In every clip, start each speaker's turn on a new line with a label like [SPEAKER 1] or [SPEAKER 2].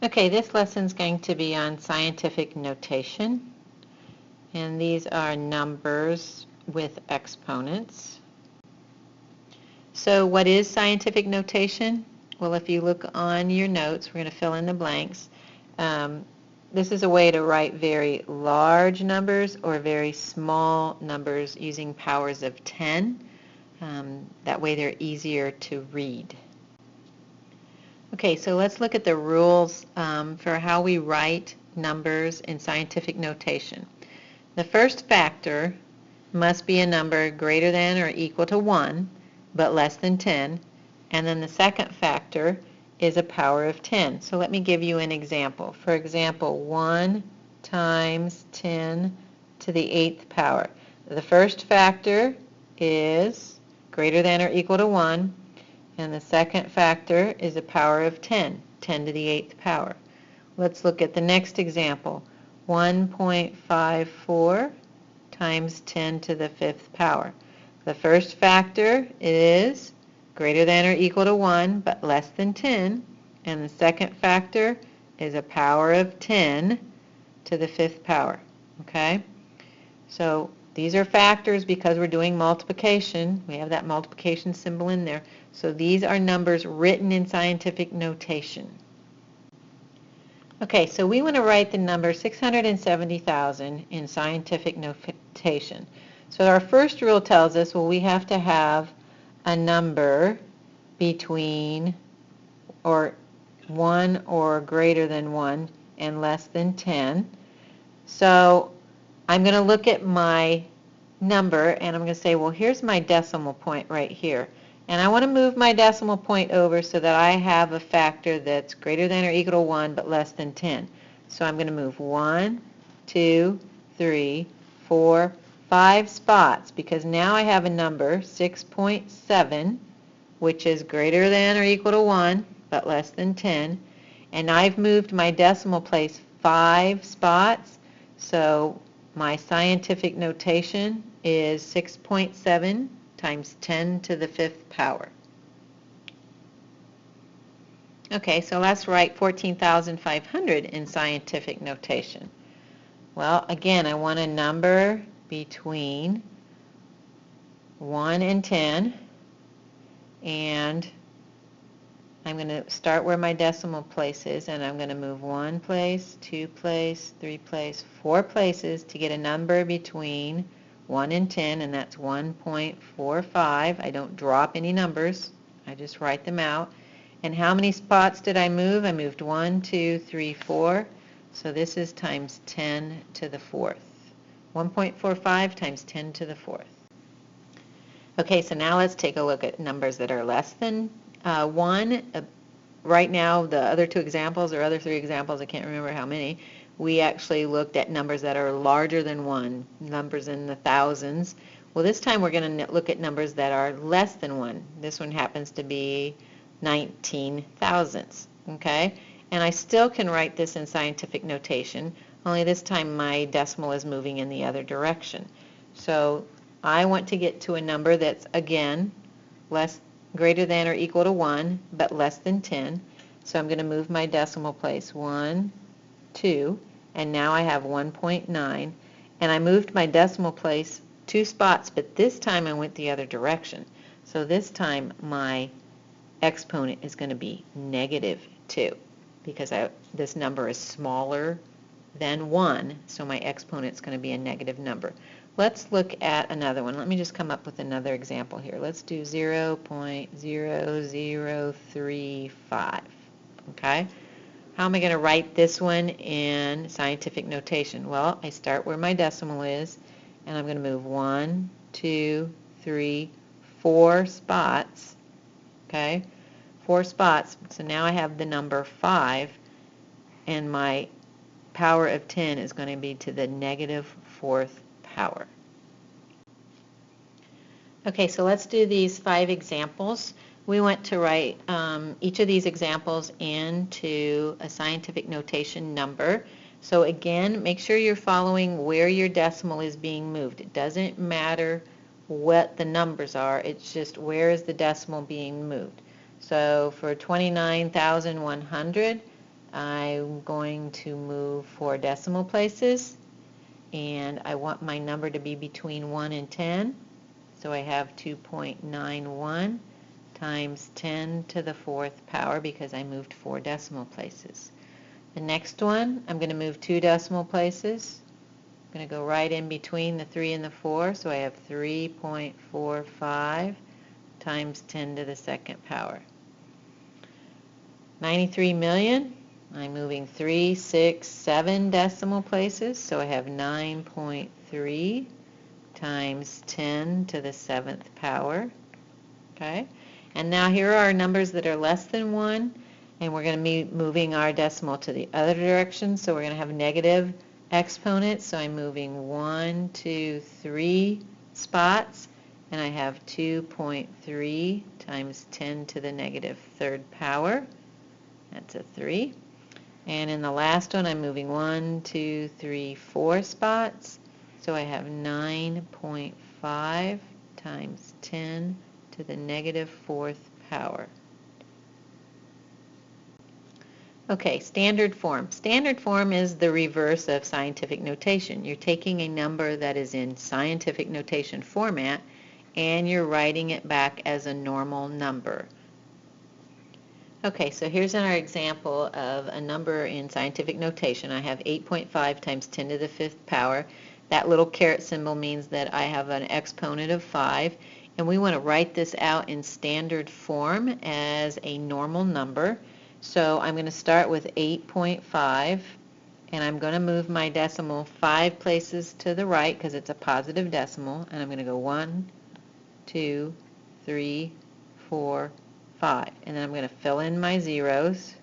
[SPEAKER 1] Okay, this lesson is going to be on scientific notation, and these are numbers with exponents. So what is scientific notation? Well, if you look on your notes, we're going to fill in the blanks. Um, this is a way to write very large numbers or very small numbers using powers of 10. That way they're easier to read. Okay, so let's look at the rules for how we write numbers in scientific notation. The first factor must be a number greater than or equal to 1, but less than 10. And then the second factor is a power of 10. So let me give you an example. For example, 1 times 10 to the 8th power. The first factor is greater than or equal to 1. And the second factor is a power of 10, 10 to the 8th power. Let's look at the next example. 1.54 times 10 to the 5th power. The first factor is greater than or equal to 1, but less than 10. And the second factor is a power of 10 to the 5th power. Okay? So these are factors because we're doing multiplication. We have that multiplication symbol in there. So these are numbers written in scientific notation. Okay, so we want to write the number 670,000 in scientific notation. So our first rule tells us, well, we have to have a number between or 1 or greater than 1 and less than 10. So I'm going to look at my number and I'm going to say, well, here's my decimal point right here. And I want to move my decimal point over so that I have a factor that's greater than or equal to 1 but less than 10. So I'm going to move 1, 2, 3, 4, 5 spots because now I have a number, 6.7, which is greater than or equal to 1 but less than 10. And I've moved my decimal place 5 spots. So my scientific notation is 6.7 times 10 to the 5th power. Okay, so let's write 14,500 in scientific notation. Well, again, I want a number between 1 and 10, and I'm going to start where my decimal place is, and I'm going to move 1 place, 2 place, 3 place, 4 places to get a number between 1 and 10, and that's 1.45. I don't drop any numbers. I just write them out. And how many spots did I move? I moved 1, 2, 3, 4. So this is times 10 to the 4th. 1.45 times 10 to the 4th. Okay, so now let's take a look at numbers that are less than 1. Right now, the other 2 examples, or other 3 examples, I can't remember how many, we actually looked at numbers that are larger than 1, numbers in the thousands. Well, this time we're going to look at numbers that are less than 1. This one happens to be 19 thousandths, okay? And I still can write this in scientific notation, only this time my decimal is moving in the other direction. So I want to get to a number that's, again, greater than or equal to 1, but less than 10. So I'm going to move my decimal place 1, 2, and now I have 1.9. And I moved my decimal place 2 spots, but this time I went the other direction. So this time my exponent is going to be negative 2 because this number is smaller than 1, so my exponent is going to be a negative number. Let's look at another one. Let me just come up with another example here. Let's do 0.0035. Okay? How am I going to write this one in scientific notation? Well, I start where my decimal is, and I'm going to move 1, 2, 3, 4 spots. Okay? 4 spots. So now I have the number 5, and my power of 10 is going to be to the negative 4th power. Okay, so let's do these 5 examples. We want to write each of these examples into a scientific notation number. So again, make sure you're following where your decimal is being moved. It doesn't matter what the numbers are, it's just where is the decimal being moved. So for 29,100, I'm going to move 4 decimal places, and I want my number to be between 1 and 10. So I have 2.91 times 10 to the 4th power because I moved 4 decimal places. The next one, I'm going to move 2 decimal places. I'm going to go right in between the 3 and the 4, so I have 3.45 times 10 to the 2nd power. 93 million, I'm moving 3, 6, 7 decimal places, so I have 9.3 times 10 to the 7th power. Okay, and now here are our numbers that are less than 1, and we're going to be moving our decimal to the other direction, so we're going to have negative exponents. So I'm moving 1, 2, 3 spots, and I have 2.3 times 10 to the negative 3rd power. That's a 3. And in the last one, I'm moving 1, 2, 3, 4 spots. So I have 9.5 times 10 to the negative 4th power. Okay, standard form. Standard form is the reverse of scientific notation. You're taking a number that is in scientific notation format and you're writing it back as a normal number. Okay, so here's our example of a number in scientific notation. I have 8.5 times 10 to the 5th power. That little caret symbol means that I have an exponent of 5, and we want to write this out in standard form as a normal number. So I'm going to start with 8.5, and I'm going to move my decimal 5 places to the right because it's a positive decimal, and I'm going to go 1, 2, 3, 4, 5, and then I'm going to fill in my zeros,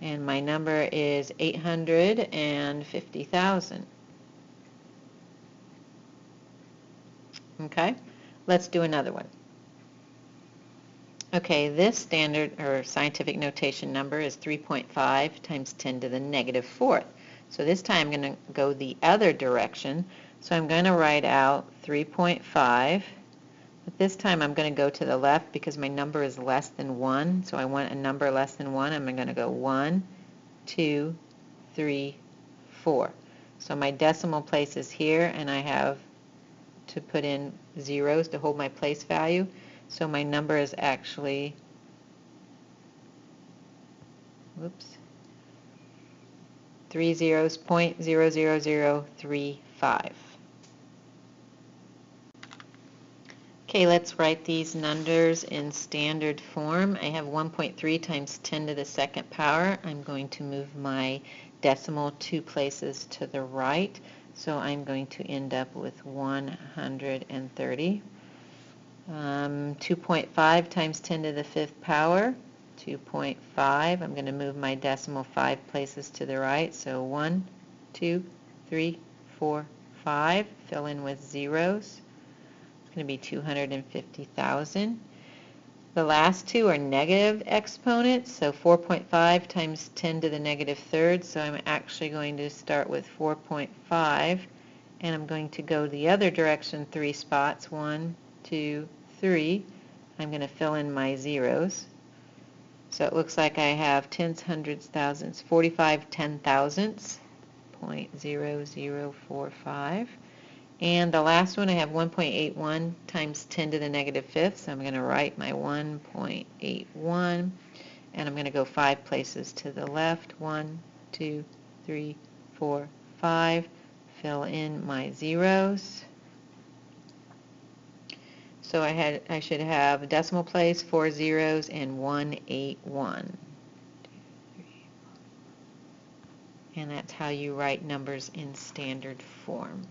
[SPEAKER 1] and my number is 850,000. Okay, let's do another one. Okay, this standard or scientific notation number is 3.5 times 10 to the negative 4th. So this time I'm going to go the other direction. So I'm going to write out 3.5. But this time I'm going to go to the left because my number is less than 1. So I want a number less than 1. I'm going to go 1, 2, 3, 4. So my decimal place is here, and I have to put in zeros to hold my place value. So my number is actually, 3 zeros, 0.00035. Okay, let's write these numbers in standard form. I have 1.3 times 10 to the 2nd power. I'm going to move my decimal 2 places to the right. So I'm going to end up with 130. 2.5 times 10 to the 5th power, 2.5. I'm going to move my decimal 5 places to the right. So 1, 2, 3, 4, 5. Fill in with zeros. It's going to be 250,000. The last two are negative exponents, so 4.5 times 10 to the negative 3rd, so I'm actually going to start with 4.5, and I'm going to go the other direction 3 spots, 1, 2, 3. I'm going to fill in my zeros. So it looks like I have tens, hundreds, thousands, 45 ten-thousandths, 0.0045. And the last one, I have 1.81 times 10 to the negative 5th, so I'm going to write my 1.81, and I'm going to go 5 places to the left, 1, 2, 3, 4, 5, fill in my zeros. So I should have a decimal place, 4 zeros, and 181. And that's how you write numbers in standard form.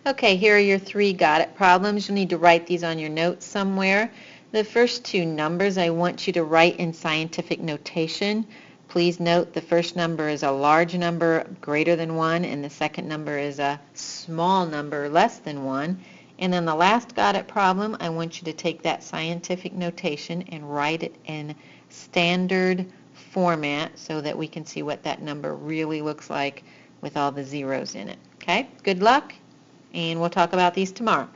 [SPEAKER 1] Okay, here are your 3 got it problems. You'll need to write these on your notes somewhere. The first 2 numbers I want you to write in scientific notation. Please note the first number is a large number greater than 1, and the second number is a small number less than 1. And then the last got it problem, I want you to take that scientific notation and write it in standard format so that we can see what that number really looks like with all the zeros in it. Okay, good luck, and we'll talk about these tomorrow.